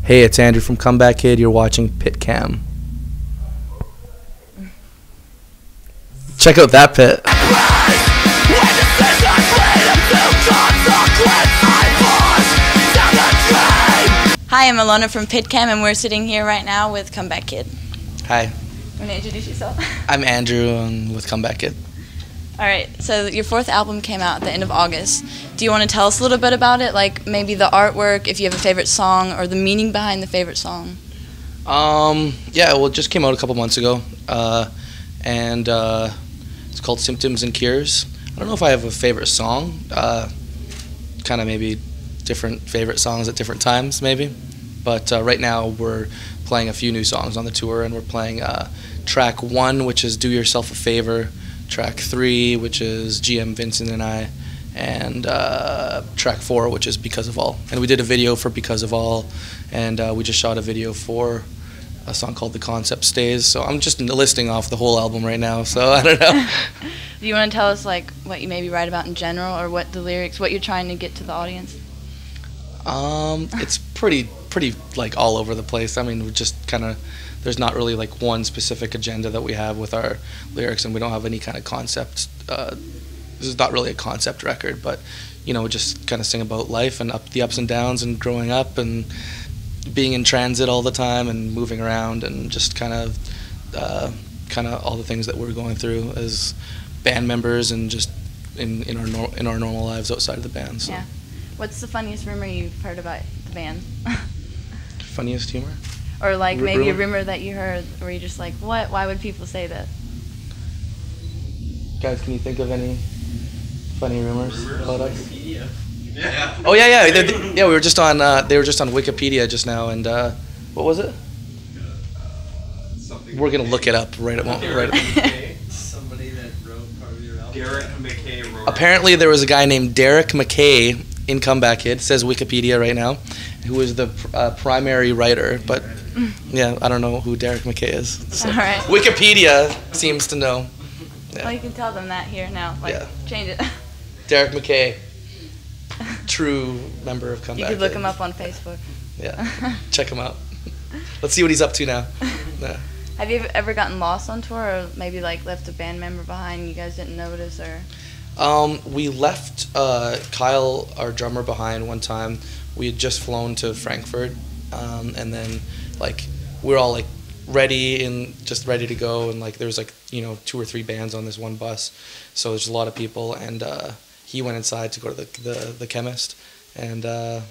Hey, it's Andrew from Comeback Kid. You're watching PitCam. Check out that pit. Hi, I'm Lona from PitCam, and we're sitting here right now with Comeback Kid. Hi. You want to introduce yourself? I'm Andrew with Comeback Kid. All right, so your fourth album came out at the end of August. Do you want to tell us a little bit about it, like maybe the artwork, if you have a favorite song, or the meaning behind the favorite song? Yeah, well, it just came out a couple months ago, and it's called Symptoms and Cures. I don't know if I have a favorite song, kind of maybe different favorite songs at different times, maybe. But right now we're playing a few new songs on the tour, and we're playing track 1, which is Do Yourself a Favor, track 3, which is GM Vincent and I, and track 4, which is Because of All. And we did a video for Because of All, and we just shot a video for a song called The Concept Stays. So I'm just listing off the whole album right now, so I don't know. Do you want to tell us like what you maybe write about in general, or what the lyrics, what you're trying to get to the audience? It's pretty like all over the place. I mean, we're just kind of, there's not really like one specific agenda that we have with our lyrics, and we don't have any kind of concept. This is not really a concept record, but you know, just kind of sing about life and the ups and downs and growing up and being in transit all the time and moving around and just kind of all the things that we're going through as band members and just in our normal lives outside of the band. So. Yeah. What's the funniest rumor you've heard about the band? Funniest humor? Or like maybe a rumor that you heard where you're just like, what? Why would people say that? Guys, can you think of any funny rumors about us? Wikipedia. Yeah. Oh yeah. Yeah, we were just on. They were just on Wikipedia just now, and what was it? We're gonna look it up right at Somebody that wrote part of your album. Derek McKay wrote. Apparently, there was a guy named Derek McKay in Comeback Kid. It says Wikipedia right now, who was the primary writer. But yeah, I don't know who Derek McKay is. So. All right. Wikipedia seems to know. Yeah. Well, you can tell them that here now. Like, Yeah. change it. Derek McKay, true member of Comeback You could look Kid. him up on Facebook. Yeah, check him out. Let's see what he's up to now. Yeah. Have you ever gotten lost on tour, or maybe like left a band member behind you guys didn't notice, or? We left Kyle, our drummer, behind one time. We had just flown to Frankfurt, and then like we were all like ready to go, and like there was like 2 or 3 bands on this one bus, so there's a lot of people, and he went inside to go to the chemist, and I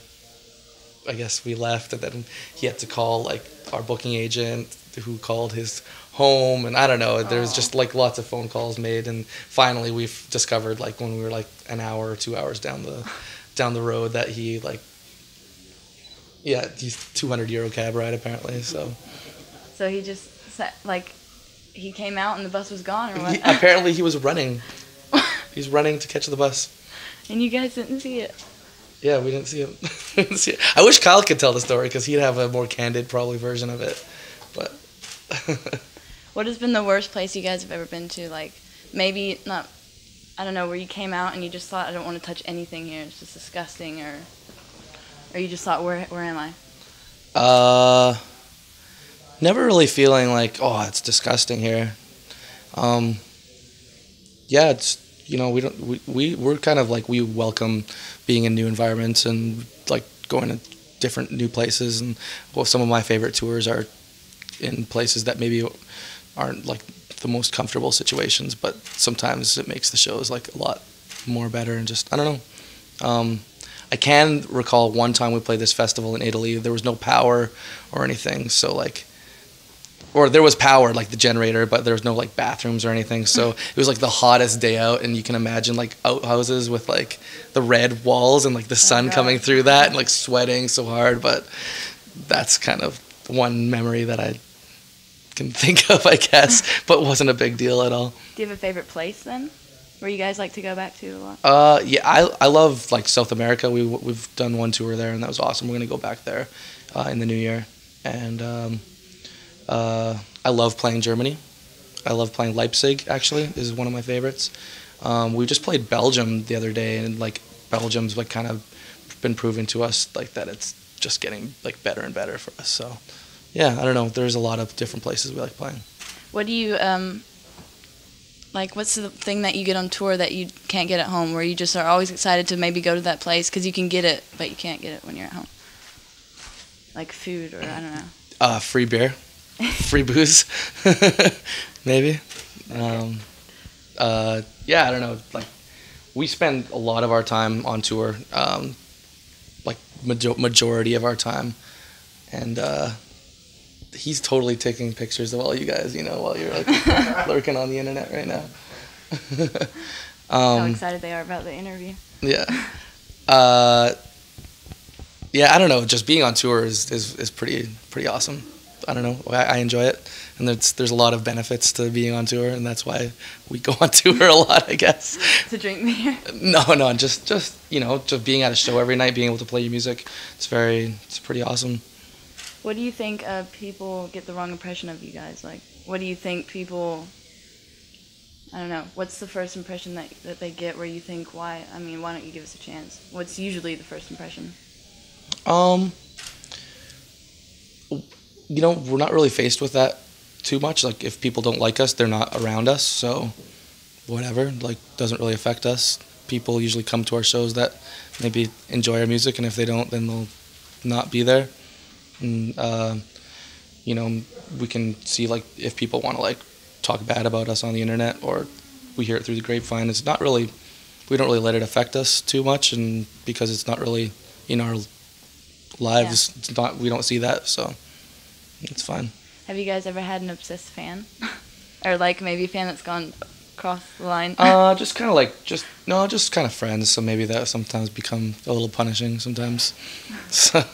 guess we left, and then he had to call like our booking agent, who called his home, and I don't know, there's just like lots of phone calls made, and finally we've discovered like when we were like an hour or 2 hours down the road that he like, yeah, he's €200 cab ride apparently, so he just like he came out and the bus was gone, or what? Apparently he was running. He's running to catch the bus. And you guys didn't see it. Yeah, we didn't see him. I wish Kyle could tell the story, because he'd have a more candid probably version of it. But what has been the worst place you guys have ever been to? Like maybe not, I don't know, where you came out and you just thought, I don't want to touch anything here, it's just disgusting, or you just thought, where am I? Never really feeling like, oh, it's disgusting here. Yeah, it's we're kind of like, we welcome being in new environments and like going to different new places, and some of my favorite tours are in places that maybe aren't like the most comfortable situations, but sometimes it makes the shows like a lot more better, and just I don't know. I can recall one time we played this festival in Italy. There was no power or anything, so like, or there was power, like the generator, but there was no like bathrooms or anything. So it was like the hottest day out, and you can imagine like outhouses with like the red walls and like the sun coming through that, and like sweating so hard. But that's kind of one memory that I can think of, I guess, but wasn't a big deal at all. Do you have a favorite place then, where you guys like to go back to a lot? Yeah, I love like South America. We've done one tour there, and that was awesome. We're gonna go back there in the new year, and I love playing Germany. I love playing Leipzig. Actually, is one of my favorites. We just played Belgium the other day, and like Belgium's like kind of been proven to us like that it's just getting like better and better for us. So yeah, I don't know. There's a lot of different places we like playing. What do you like? What's the thing that you get on tour that you can't get at home, where you just are always excited to maybe go to that place because you can get it, but you can't get it when you're at home? Like food, or I don't know. Free beer, free booze, maybe. Yeah, I don't know. Like, we spend a lot of our time on tour, like majority of our time, and he's totally taking pictures of all you guys, while you're like lurking on the internet right now. How excited they are about the interview. Yeah. Yeah, I don't know. Just being on tour is pretty awesome. I don't know. I enjoy it, and there's a lot of benefits to being on tour, and that's why we go on tour a lot, I guess. To drink beer? No, just just being at a show every night, being able to play your music. It's pretty awesome. What do you think people get the wrong impression of you guys? Like, what do you think people? I don't know. What's the first impression that they get where you think, why don't you give us a chance? What's usually the first impression? We're not really faced with that too much. Like, if people don't like us, they're not around us, so whatever, like, doesn't really affect us. People usually come to our shows that maybe enjoy our music, and if they don't, then they'll not be there. And, we can see, like, if people want to, like, talk bad about us on the internet, or we hear it through the grapevine. It's not really, we don't really let it affect us too much, and because it's not really in our lives, It's not, we don't see that, so it's fine. Have you guys ever had an obsessed fan? Or like maybe a fan that's gone across the line? Just kind of friends, so maybe that sometimes become a little punishing sometimes. So,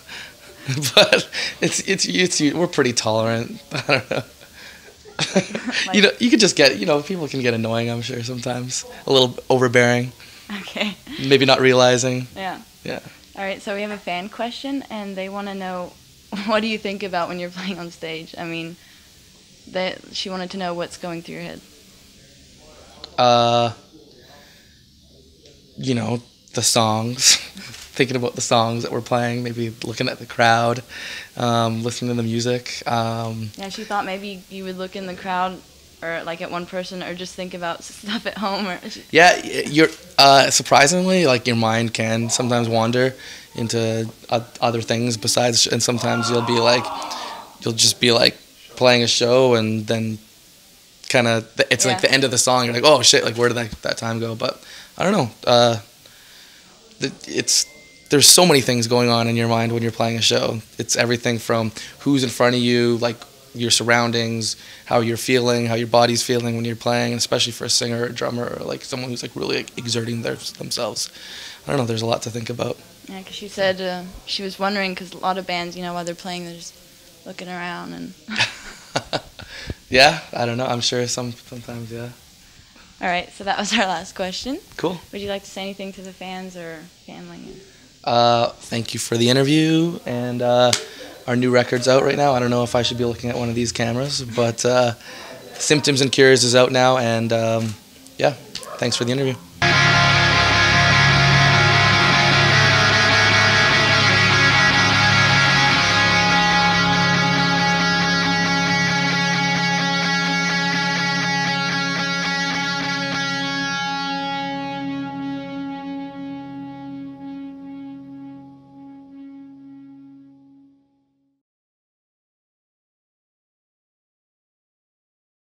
but it's we're pretty tolerant. I don't know. Like, you could just get, people can get annoying, I'm sure, sometimes. A little overbearing. Okay. Maybe not realizing. Yeah. Yeah. All right, so we have a fan question, and they want to know, what do you think about when you're playing on stage? I mean, she wanted to know what's going through your head. The songs. Thinking about the songs that we're playing, maybe looking at the crowd, listening to the music. Yeah, she thought maybe you would look in the crowd, or like at one person, or just think about stuff at home. Yeah, you're surprisingly, like, your mind can sometimes wander into other things besides, and sometimes you'll just be like playing a show, and then kind of it's like the end of the song. You're like, oh shit, like, where did that time go? But I don't know. There's so many things going on in your mind when you're playing a show. It's everything from who's in front of you, like your surroundings, how you're feeling, how your body's feeling when you're playing, and especially for a singer or a drummer, or like someone who's like really exerting themselves. I don't know, there's a lot to think about. Yeah, because she said she was wondering, because a lot of bands, while they're playing, they're just looking around and... Yeah, I don't know, I'm sure sometimes, yeah. All right, so that was our last question. Cool. Would you like to say anything to the fans or family? Thank you for the interview, and our new record's out right now. I don't know if I should be looking at one of these cameras, but Symptoms and Cures is out now, and yeah, thanks for the interview.